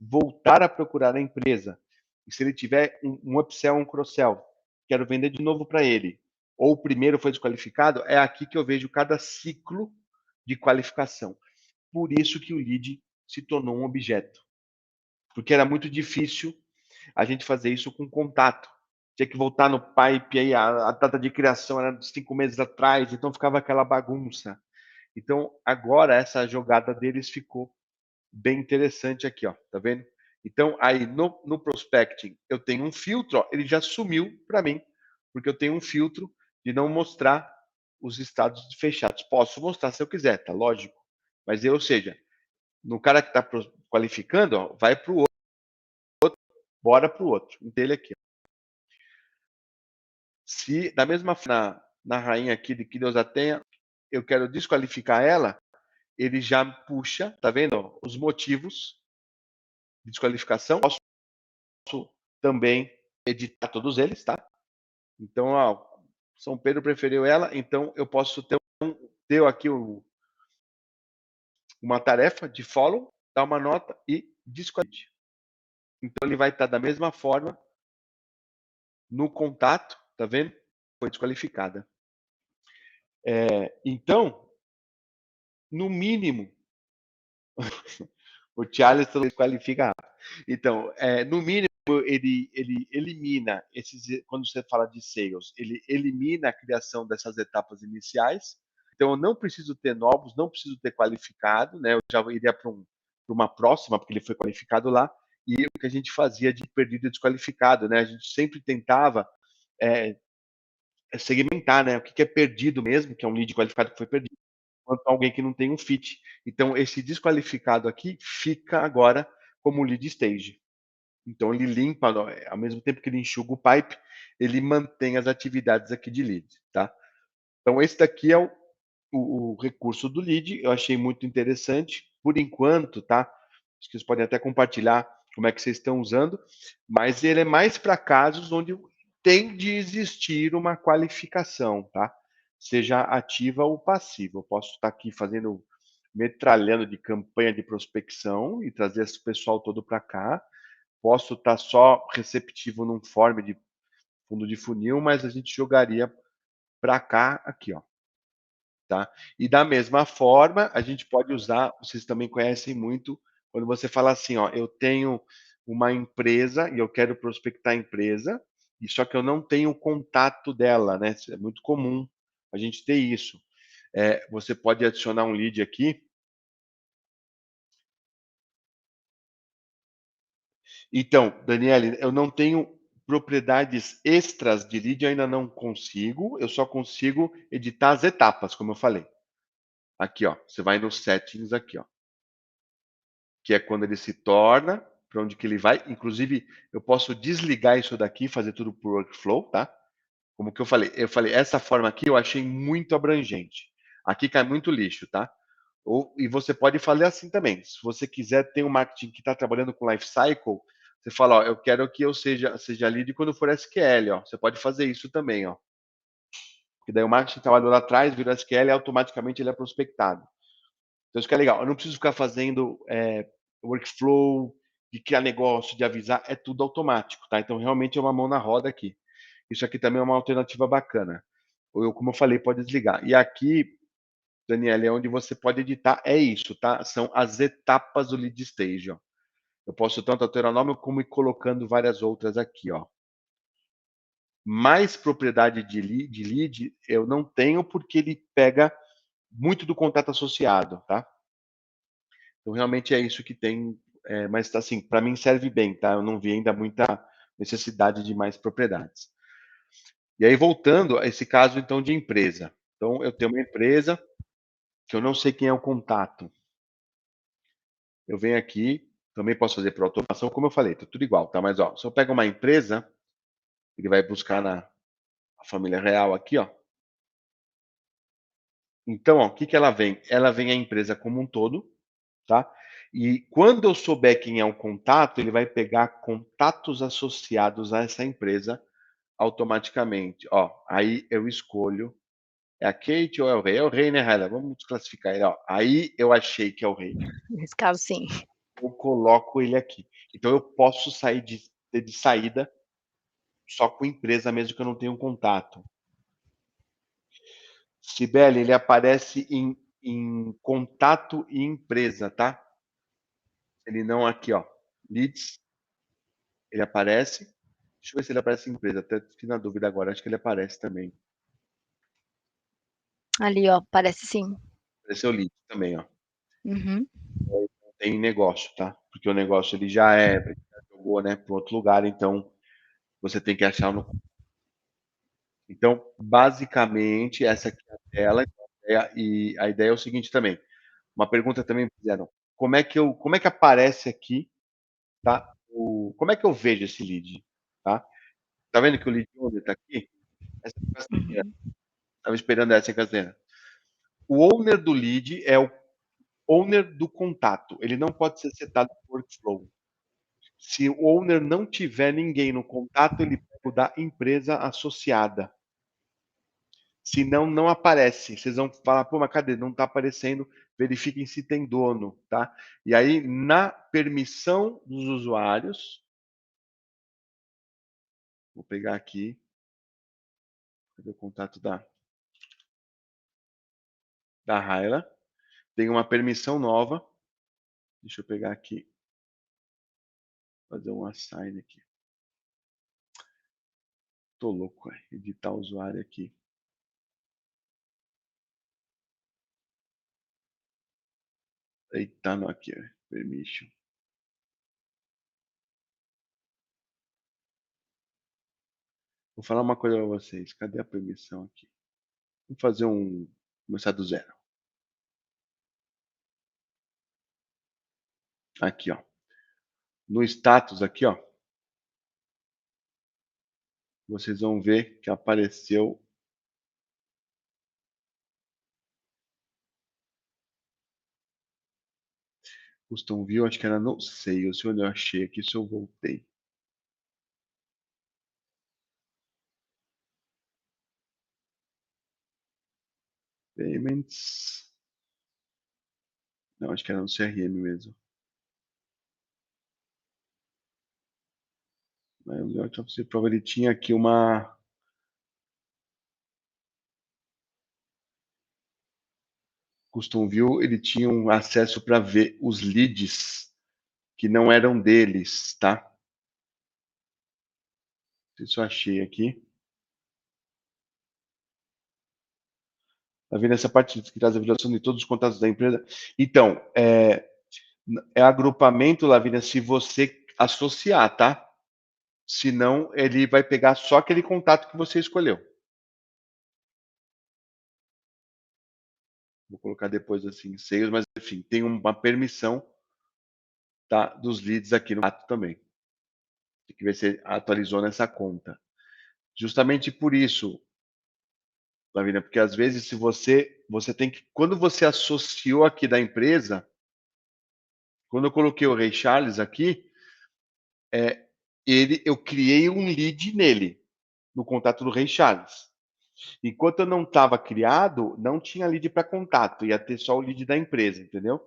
voltar a procurar a empresa, e se ele tiver um upsell, um cross-sell, quero vender de novo para ele, ou o primeiro foi desqualificado, é aqui que eu vejo cada ciclo de qualificação. Por isso que o lead se tornou um objeto. Porque era muito difícil a gente fazer isso com contato. Tinha que voltar no pipe, aí a data de criação era 5 meses atrás, então ficava aquela bagunça. Então, agora essa jogada deles ficou bem interessante aqui, ó, tá vendo? Então, aí no prospecting, eu tenho um filtro, ó, ele já sumiu para mim, porque eu tenho um filtro de não mostrar os estados fechados. Posso mostrar se eu quiser, tá? Lógico. Mas, ou seja, no cara que está qualificando, ó, vai para o outro, bora para o outro. Dele aqui. Se, da mesma forma, na rainha aqui de que Deus a tenha, eu quero desqualificar ela, ele já puxa, tá vendo? Ó, os motivos de desqualificação. Posso também editar todos eles, tá? Então, ó, São Pedro preferiu ela, então eu posso ter deu aqui uma tarefa de follow, dar uma nota e desqualificar. Então ele vai estar da mesma forma no contato, tá vendo? Foi desqualificada. Então, no mínimo, o Charleston desqualifica. Então, no mínimo, ele elimina esses, quando você fala de sales, ele elimina a criação dessas etapas iniciais. Então, eu não preciso ter novos, não preciso ter qualificado, né? Eu já iria para uma próxima, porque ele foi qualificado lá. E o que a gente fazia de perdido e desqualificado, né? A gente sempre tentava segmentar, né? O que é perdido mesmo, que é um lead qualificado que foi perdido, quanto alguém que não tem um fit. Então, esse desqualificado aqui fica agora como lead stage. Então, ele limpa, ao mesmo tempo que ele enxuga o pipe, ele mantém as atividades aqui de lead, tá? Então, esse daqui é o recurso do lead, eu achei muito interessante, por enquanto, tá? Acho que vocês podem até compartilhar como é que vocês estão usando, mas ele é mais para casos onde tem de existir uma qualificação, tá? Seja ativa ou passiva. Eu posso estar aqui fazendo, metralhando de campanha de prospecção e trazer esse pessoal todo para cá. Posso estar só receptivo num form de fundo de funil, mas a gente jogaria para cá, aqui, ó. Tá? E da mesma forma, a gente pode usar, vocês também conhecem muito, quando você fala assim, ó, eu tenho uma empresa e eu quero prospectar a empresa, e só que eu não tenho o contato dela, né? É muito comum a gente ter isso. Você pode adicionar um lead aqui Então, Daniele, eu não tenho propriedades extras de lead, eu ainda não consigo, eu só consigo editar as etapas, como eu falei. Aqui, ó, você vai nos settings aqui, ó, que é quando ele se torna, para onde que ele vai. Inclusive, eu posso desligar isso daqui e fazer tudo por workflow, tá? Como que eu falei, essa forma aqui eu achei muito abrangente. Aqui cai muito lixo, tá? E você pode fazer assim também. Se você quiser ter um marketing que está trabalhando com life cycle, você fala, ó, eu quero que eu seja lead quando for SQL, ó. Você pode fazer isso também, ó. Porque daí o marketing trabalhou lá atrás, virou SQL e automaticamente ele é prospectado. Então isso que é legal. Eu não preciso ficar fazendo workflow, de criar negócio, de avisar, é tudo automático, tá? Então realmente é uma mão na roda aqui. Isso aqui também é uma alternativa bacana. Como eu falei, pode desligar. E aqui, Daniela, é onde você pode editar, é isso, tá? São as etapas do lead stage, ó. Eu posso tanto alterar o nome como ir colocando várias outras aqui, ó. Mais propriedade de lead eu não tenho porque ele pega muito do contato associado, tá? Então realmente é isso que tem, mas assim, para mim serve bem, tá? Eu não vi ainda muita necessidade de mais propriedades. E aí voltando a esse caso então de empresa. Então eu tenho uma empresa que eu não sei quem é o contato. Eu venho aqui, também posso fazer por automação, como eu falei, tá tudo igual, tá? Mas ó, se eu pego uma empresa, ele vai buscar na família real aqui, ó. Então, ó, o que que ela vem? Ela vem a empresa como um todo, tá? E quando eu souber quem é o contato, ele vai pegar contatos associados a essa empresa automaticamente. Ó, aí eu escolho, é a Kate ou é o rei? É o rei, né, Raila? Vamos desclassificar ele, ó. Aí eu achei que é o rei. Nesse caso, sim. Eu coloco ele aqui. Então eu posso sair de saída só com empresa, mesmo que eu não tenha um contato. Sibeli, ele aparece em contato e empresa, tá? Ele não aqui, ó. Leads, ele aparece. Deixa eu ver se ele aparece em empresa. Até fiquei na dúvida agora. Acho que ele aparece também. Ali, ó, parece sim. Apareceu leads também, ó. Uhum. Tem negócio, tá? Porque o negócio ele já jogou, né, para outro lugar, então você tem que achar no. Então, basicamente, essa aqui é a tela. E a ideia é o seguinte também. Uma pergunta também me fizeram. Como é que aparece aqui, tá? Como é que eu vejo esse lead, tá? Tá vendo que o lead owner tá aqui? Essa é a castanha. Uhum. Tava esperando essa castanha. O owner do lead é o owner do contato. Ele não pode ser setado por workflow. Se o owner não tiver ninguém no contato, ele pega o da empresa associada. Senão, não aparece. Vocês vão falar, pô, mas cadê? Não está aparecendo. Verifiquem se tem dono, tá? E aí, na permissão dos usuários, vou pegar aqui, cadê o contato da Raila? Tem uma permissão nova. Deixa eu pegar aqui, fazer um assign aqui. Tô louco, editar o usuário aqui. Eita, não, aqui, permission. Vou falar uma coisa para vocês. Cadê a permissão aqui? Vamos fazer começar do zero. Aqui, ó. No status aqui, ó. Vocês vão ver que apareceu custom view, acho que era no sales, onde eu achei aqui, se eu voltei. Payments. Não, acho que era no CRM mesmo. Você prova, ele tinha aqui uma. Custom View, ele tinha um acesso para ver os leads que não eram deles, tá? Isso eu achei aqui. Tá vendo essa parte que traz a validação de todos os contatos da empresa? Então, é agrupamento, Lavínia, se você associar, tá? Senão ele vai pegar só aquele contato que você escolheu. Vou colocar depois assim, sales, mas enfim, tem uma permissão, tá, dos leads aqui no ato também. Tem que ver se atualizou nessa conta. Justamente por isso, Flavina, porque às vezes se você tem que, quando você associou aqui da empresa, quando eu coloquei o Ray Charles aqui, eu criei um lead nele, no contato do Ray Charles. Enquanto eu não estava criado, não tinha lead para contato, ia ter só o lead da empresa, entendeu?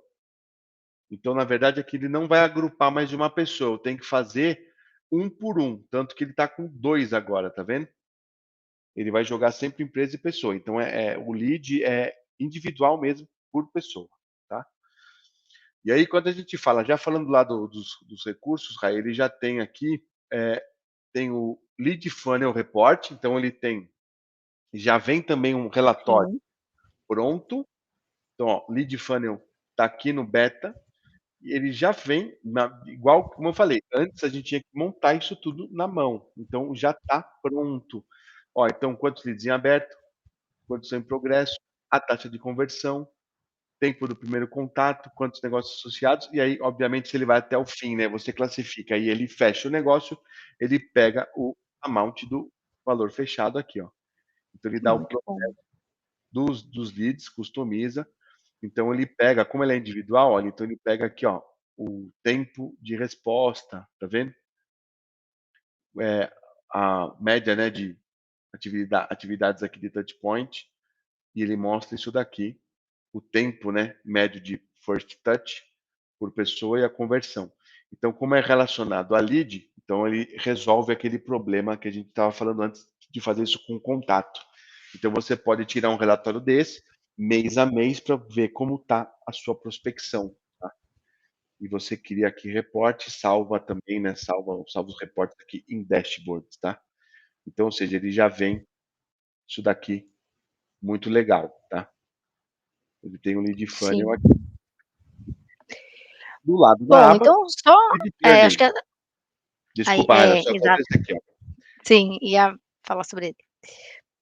Então, na verdade, aqui ele não vai agrupar mais de uma pessoa, eu tenho que fazer um por um, tanto que ele está com 2 agora, tá vendo? Ele vai jogar sempre empresa e pessoa. Então, o lead é individual mesmo, por pessoa, tá? E aí, quando a gente fala, já falando lá dos recursos, Raí, ele já tem aqui, tem o Lead Funnel Report, então ele tem, já vem também um relatório Sim. pronto. Então, ó, Lead Funnel está aqui no beta, e ele já vem, igual como eu falei, antes a gente tinha que montar isso tudo na mão, então já está pronto. Ó, então quantos leads em aberto, quantos são em progresso, a taxa de conversão, tempo do primeiro contato, quantos negócios associados, e aí, obviamente, se ele vai até o fim, né? Você classifica, aí ele fecha o negócio, ele pega o amount do valor fechado aqui, ó. Então ele dá o Muito processo bom. dos leads, customiza. Então ele pega, como ele é individual, olha, então ele pega aqui, ó, o tempo de resposta, tá vendo? A média, né, de atividades aqui de touch point, e ele mostra isso daqui, o tempo, né, médio de first touch por pessoa e a conversão. Então, como é relacionado a lead, então ele resolve aquele problema que a gente estava falando antes de fazer isso com contato. Então, você pode tirar um relatório desse, mês a mês, para ver como está a sua prospecção. Tá? E você cria aqui reporte, salva também, né? Salva os reportes aqui em dashboards, tá? Então, ou seja, ele já vem isso daqui muito legal, tá? Ele tem um lead funnel Sim. aqui. Do lado da Bom, aba, então só lead journey. acho que aí Desculpa, Raia, só falta exato. esse aqui, ó. Sim, ia falar sobre ele.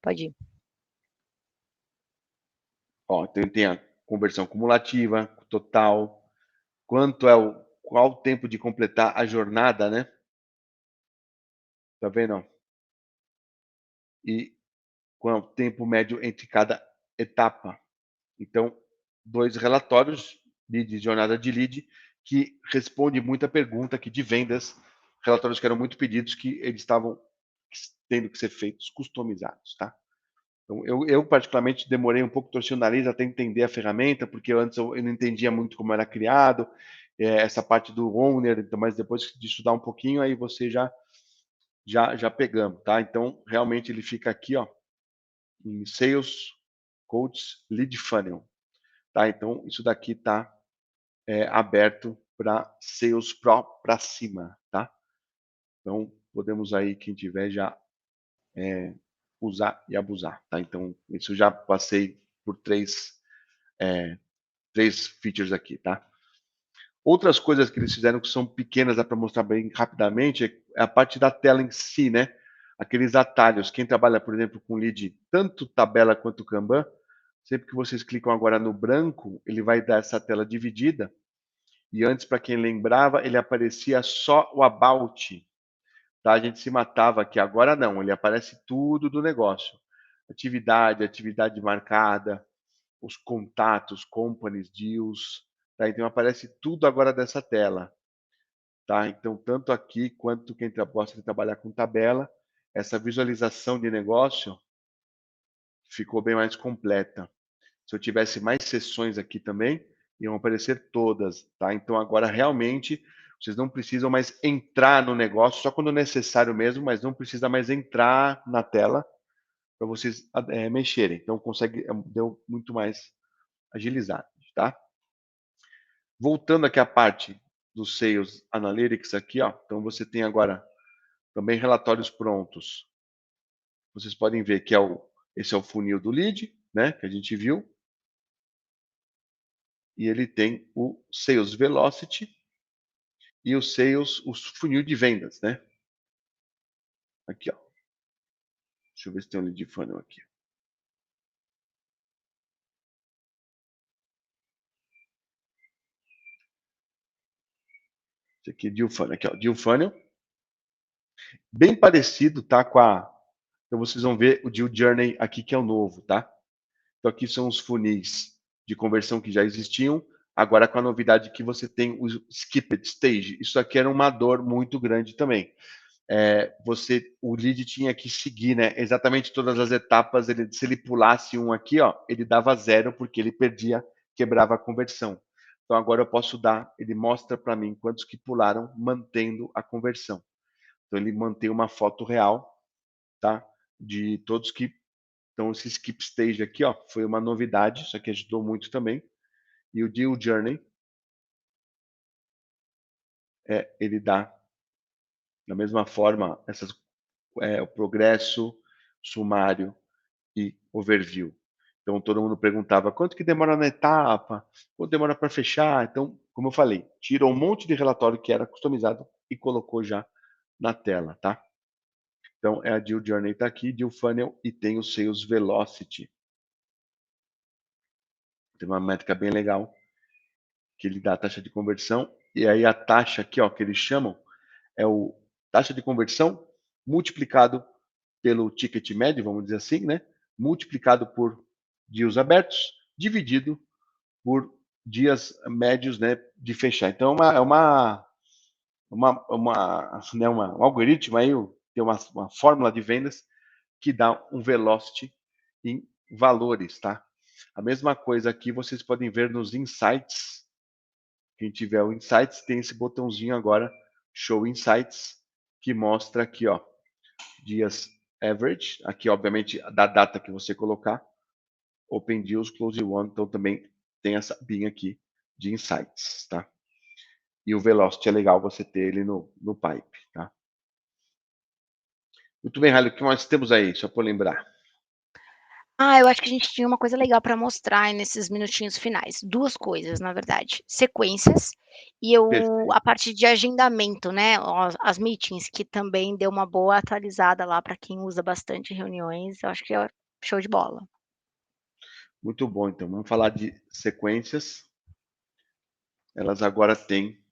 Pode ir. Ó, então ele tem a conversão cumulativa, total, qual o tempo de completar a jornada, né? Tá vendo? Ó? E qual é o tempo médio entre cada etapa. Então, 2 relatórios de jornada de lead que responde muita pergunta aqui de vendas, relatórios que eram muito pedidos que eles estavam tendo que ser feitos customizados, tá? Então, eu particularmente demorei um pouco, torci o nariz até entender a ferramenta, porque antes eu não entendia muito como era criado, essa parte do owner, então, mas depois de estudar um pouquinho, aí você já pegamos, tá? Então, realmente ele fica aqui, ó, em Sales Coach Lead Funnel, tá? Então, isso daqui tá aberto para Sales Pro para cima, tá? Então, podemos aí, quem tiver, já usar e abusar, tá? Então, isso já passei por três features aqui, tá? Outras coisas que eles fizeram que são pequenas, dá para mostrar bem rapidamente, é a parte da tela em si, né? Aqueles atalhos. Quem trabalha, por exemplo, com lead, tanto tabela quanto Kanban, sempre que vocês clicam agora no branco, ele vai dar essa tela dividida. E antes, para quem lembrava, ele aparecia só o about, tá? A gente se matava aqui. Agora não, ele aparece tudo do negócio. Atividade marcada, os contatos, companies, deals, tá? Então aparece tudo agora dessa tela, tá? Então tanto aqui quanto quem gosta de trabalhar com tabela, essa visualização de negócio ficou bem mais completa. Se eu tivesse mais sessões aqui também, iam aparecer todas, tá? Então agora realmente vocês não precisam mais entrar no negócio, só quando necessário mesmo, mas não precisa mais entrar na tela para vocês mexerem. Então consegue, deu muito mais agilizado, tá? Voltando aqui à parte do Sales Analytics aqui, ó. Então você tem agora também relatórios prontos. Vocês podem ver que esse é o funil do lead, né, que a gente viu. E ele tem o Sales Velocity e os sales, os funil de vendas, né? Aqui, ó. Deixa eu ver se tem um lead funnel aqui. Esse aqui é deal funnel. Aqui, ó. Deal funnel. Bem parecido, tá? Então vocês vão ver o deal journey aqui, que é o novo, tá? Então aqui são os funis de conversão que já existiam. Agora com a novidade que você tem o skipped stage. Isso aqui era uma dor muito grande também. O lead tinha que seguir, né, exatamente todas as etapas. Se ele pulasse um aqui, ó, ele dava 0 porque ele perdia, quebrava a conversão. Então agora eu posso dar, ele mostra para mim quantos que pularam mantendo a conversão. Então ele mantém uma foto real, tá, de todos que. Então esse skip stage aqui, ó, foi uma novidade, isso aqui ajudou muito também. E o deal journey, ele dá da mesma forma o progresso, sumário e overview. Então todo mundo perguntava quanto que demora na etapa, quanto demora para fechar. Então, como eu falei, tirou um monte de relatório que era customizado e colocou já na tela, tá? Então a Deal Journey está aqui, Deal Funnel, e tem o Sales Velocity. Tem uma métrica bem legal que ele dá a taxa de conversão, e aí a taxa aqui, ó, que eles chamam, é o taxa de conversão multiplicado pelo ticket médio, vamos dizer assim, né? Multiplicado por dias abertos, dividido por dias médios, né, de fechar. Então um algoritmo aí, tem uma fórmula de vendas que dá um velocity em valores, tá? A mesma coisa aqui vocês podem ver nos insights. Quem tiver o insights tem esse botãozinho agora, show insights, que mostra aqui, ó, dias average, aqui obviamente da data que você colocar, open deals, close one, então também tem essa binha aqui de insights, tá? E o velocity é legal você ter ele no pipe, tá? Muito bem, Raio, o que nós temos aí, só para lembrar? Eu acho que a gente tinha uma coisa legal para mostrar aí nesses minutinhos finais. 2 coisas, na verdade, sequências e Perfeito. a parte de agendamento, né, as meetings, que também deu uma boa atualizada lá para quem usa bastante reuniões, eu acho que é show de bola. Muito bom, então. Vamos falar de sequências. Elas agora têm,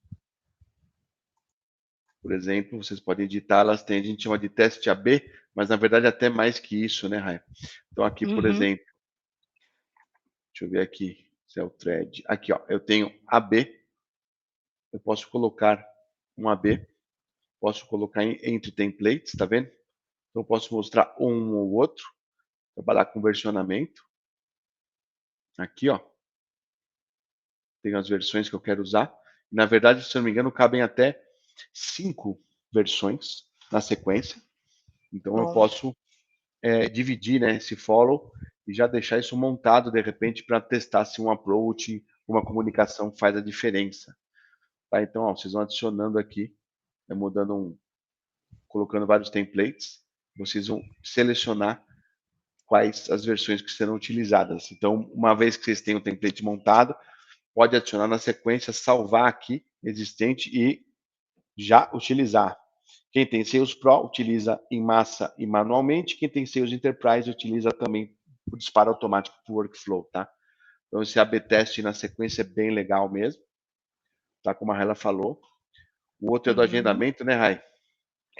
por exemplo, vocês podem editar, elas têm, a gente chama de teste AB, mas na verdade até mais que isso, né, Raia? Então aqui, por Uhum. exemplo, deixa eu ver aqui se é o thread. Aqui, ó, eu tenho AB, eu posso colocar um AB, posso colocar entre templates, tá vendo? Então eu posso mostrar um ou outro, trabalhar com versionamento. Aqui, ó, tem as versões que eu quero usar. Na verdade, se eu não me engano, cabem até 5 versões na sequência. Então eu Bom. posso dividir, né, esse follow e já deixar isso montado de repente para testar se um approach, uma comunicação faz a diferença. Tá? Então, ó, vocês vão adicionando aqui, colocando vários templates, vocês vão selecionar quais as versões que serão utilizadas. Então, uma vez que vocês têm o template montado, pode adicionar na sequência, salvar aqui existente e já utilizar. Quem tem Sales Pro utiliza em massa e manualmente. Quem tem Sales Enterprise utiliza também o disparo automático para o workflow, tá? Então esse AB teste na sequência é bem legal mesmo, tá? Como a Raila falou. O outro é do Uhum. agendamento, né, Rai?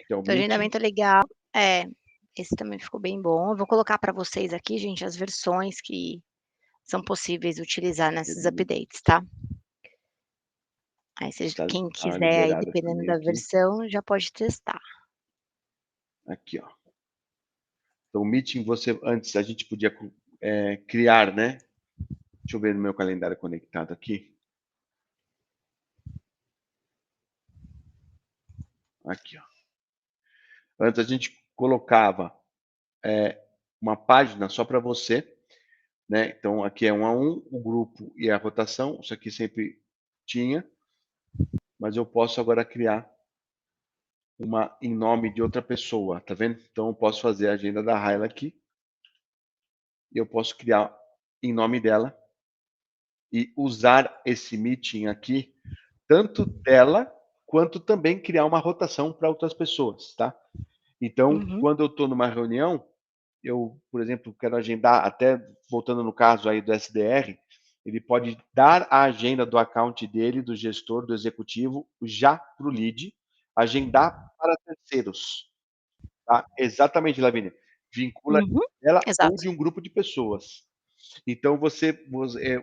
Que é o O Meeting. agendamento é legal. É, esse também ficou bem bom. Eu vou colocar para vocês aqui, gente, as versões que são possíveis utilizar nesses updates, tá? Aí vocês Tá, quem tá quiser aí, liberada dependendo também da aqui. versão, já pode testar. Aqui, ó. Então, o Meeting, antes a gente podia criar, né? Deixa eu ver no meu calendário conectado aqui. Aqui, ó. Antes a gente colocava uma página só para você, né? Então aqui é 1 a 1, o grupo e a rotação. Isso aqui sempre tinha, mas eu posso agora criar uma em nome de outra pessoa, tá vendo? Então eu posso fazer a agenda da Raila aqui e eu posso criar em nome dela e usar esse meeting aqui tanto dela quanto também criar uma rotação para outras pessoas, tá? Então, Uhum. quando eu estou numa reunião, eu, por exemplo, quero agendar, até voltando no caso aí do SDR, ele pode dar a agenda do account dele, do gestor, do executivo, já para o lead, agendar para terceiros, tá? Exatamente, Lavínia. Vincula Uhum. ela ou Exato. de um grupo de pessoas. Então,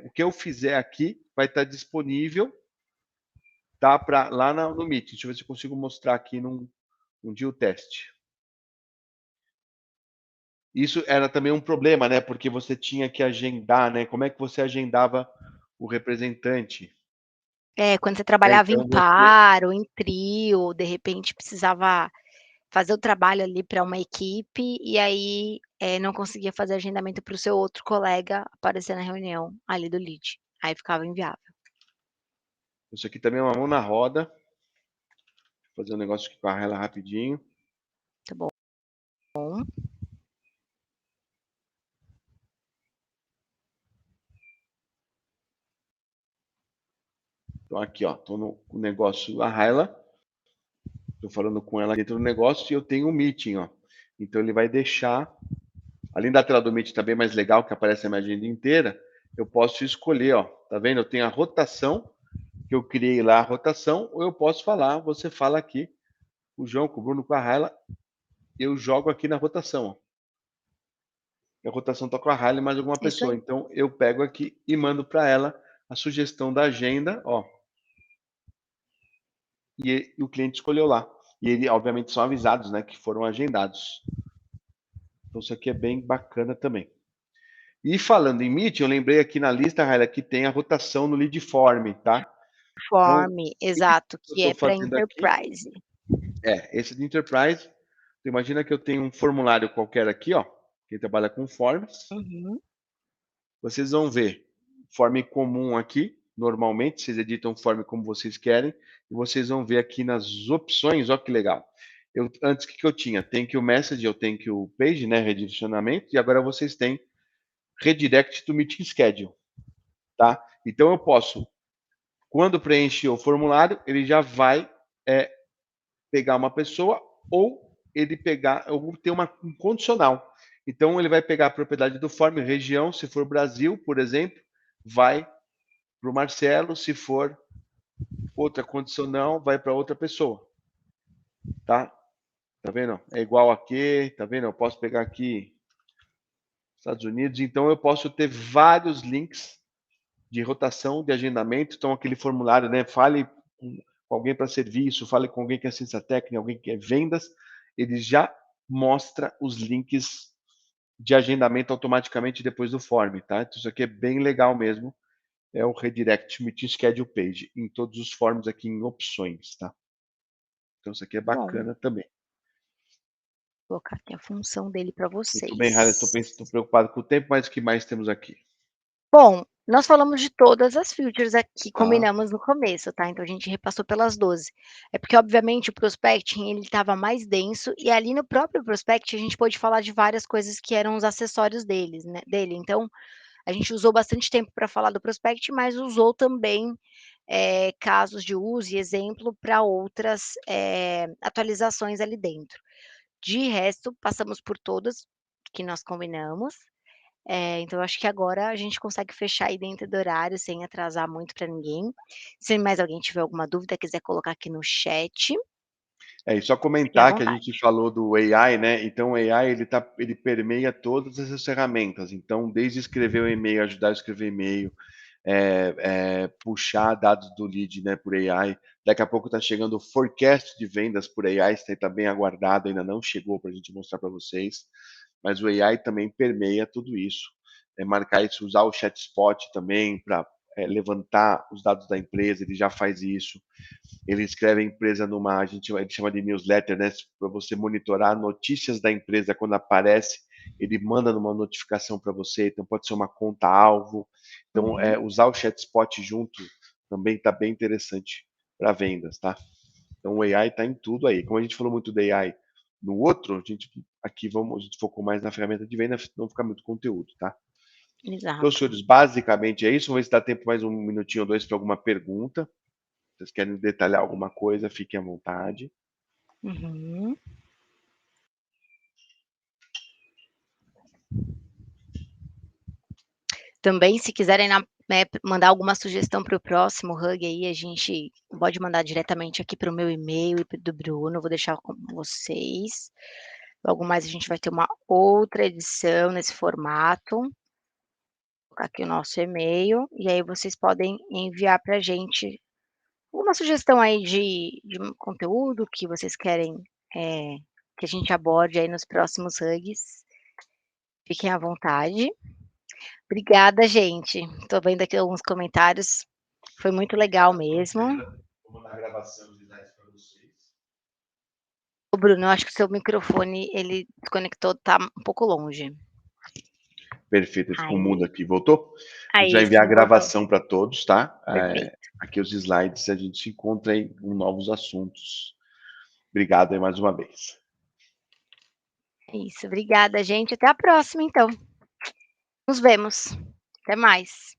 o que eu fizer aqui vai estar disponível, tá, lá no Meet. Deixa eu ver se eu consigo mostrar aqui num dia o teste. Isso era também um problema, né? Porque você tinha que agendar, né? Como é que você agendava o representante? Quando você trabalhava em Então você par ou em trio, de repente precisava fazer o trabalho ali para uma equipe, e aí, não conseguia fazer agendamento para o seu outro colega aparecer na reunião ali do lead, aí ficava inviável. isso aqui também é uma mão na roda. Vou fazer um negócio aqui com a Raila rapidinho. Tá bom. Então aqui, ó, tô no negócio da Raila. Tô falando com ela dentro do negócio e eu tenho um meeting, ó. Então ele vai deixar, além da tela do Meet tá bem mais legal, que aparece a minha agenda inteira, eu posso escolher, ó. Tá vendo? Eu tenho a rotação, que eu criei lá a rotação, ou eu posso falar, você fala aqui, o João, com o Bruno, com a Raila, eu jogo aqui na rotação, ó. A rotação tá com a Raila e mais alguma Isso pessoa. aí. Então eu pego aqui e mando para ela a sugestão da agenda, ó. E o cliente escolheu lá. E ele, obviamente, são avisados, né, que foram agendados. Então isso aqui é bem bacana também. E falando em Meet, eu lembrei aqui na lista, Raila, que tem a rotação no lead form, tá? Então, Form, isso exato, que eu que estou é para fazendo aqui, enterprise. esse de Enterprise, tu imagina que eu tenho um formulário qualquer aqui, ó, quem trabalha com forms, Uhum. vocês vão ver form comum aqui, normalmente, vocês editam o form como vocês querem, e vocês vão ver aqui nas opções, ó que legal. Antes, o que eu tinha? Thank you message, eu thank you page, né, redirecionamento, e agora vocês têm redirect to meeting schedule, tá? Então eu posso, quando preencher o formulário, ele já vai pegar uma pessoa ou ele pegar, ou ter um condicional. Então ele vai pegar a propriedade do form, região, se for Brasil, por exemplo, vai para o Marcelo, se for outra condicional, vai para outra pessoa. Tá? Tá vendo? É igual aqui, tá vendo? Eu posso pegar aqui Estados Unidos, então eu posso ter vários links de rotação, de agendamento. Então aquele formulário, né? Fale com alguém para serviço, fale com alguém que é assistência técnica, alguém que é vendas, ele já mostra os links de agendamento automaticamente depois do form, tá? Então isso aqui é bem legal mesmo. É o Redirect Meeting Schedule Page, em todos os forms aqui em opções, tá? Então isso aqui é Bom, bacana também. vou colocar aqui a função dele para Muito bem, Rara, estou vocês. preocupado com o tempo, mas o que mais temos aqui? Bom, nós falamos de todas as features aqui, Tá? combinamos no começo, tá, então a gente repassou pelas 12. É porque obviamente o prospecting ele estava mais denso, e ali no próprio prospect a gente pôde falar de várias coisas que eram os acessórios dele, então, a gente usou bastante tempo para falar do prospect, mas usou também, casos de uso e exemplo para outras, atualizações ali dentro. De resto, passamos por todas que nós combinamos. Então eu acho que agora a gente consegue fechar aí dentro do horário, sem atrasar muito para ninguém. Se mais alguém tiver alguma dúvida, quiser colocar aqui no chat, E só fiquem à comentar que a gente vontade. falou do AI, né? Então o AI ele permeia todas essas ferramentas. Então, desde escrever o e-mail, ajudar a escrever e-mail, puxar dados do lead, né, por AI. Daqui a pouco está chegando o forecast de vendas por AI, está bem aguardado, ainda não chegou para a gente mostrar para vocês. Mas o AI também permeia tudo isso. Marcar isso, usar o chatspot também para levantar os dados da empresa, ele já faz isso. Ele escreve a empresa ele chama de newsletter, né? Para você monitorar notícias da empresa quando aparece, ele manda numa notificação para você. Então pode ser uma conta alvo. Então Uhum, usar o chatspot junto também está bem interessante para vendas, tá? Então o AI está em tudo aí. Como a gente falou muito do AI no outro, a gente focou mais na ferramenta de venda, não ficar muito conteúdo, tá? Então, exato. senhores, basicamente é isso. Vamos ver se dá tempo mais um minutinho ou dois para alguma pergunta. Vocês querem detalhar alguma coisa, fiquem à vontade. Uhum. Também, se quiserem mandar alguma sugestão para o próximo Hug aí, a gente pode mandar diretamente aqui para o meu e-mail e do Bruno, vou deixar com vocês. Logo mais a gente vai ter uma outra edição nesse formato. Vou colocar aqui o nosso e-mail, e aí vocês podem enviar para a gente uma sugestão aí de um conteúdo que vocês querem, que a gente aborde aí nos próximos Hugs. Fiquem à vontade. Obrigada, gente. Estou vendo aqui alguns comentários. Foi muito legal mesmo. Vou mandar a gravação dos slides para vocês. Ô, Bruno, eu acho que o seu microfone, ele desconectou, tá um pouco longe. Perfeito, ele ficou Aí. mudo aqui. Voltou? A gente vai Aí, enviar a sim, voltou. gravação para todos, tá? Perfeito. Aqui os slides, a gente se encontra aí com novos assuntos. Obrigado aí mais uma vez. Isso, obrigada, gente. Até a próxima, então. Nos vemos. Até mais.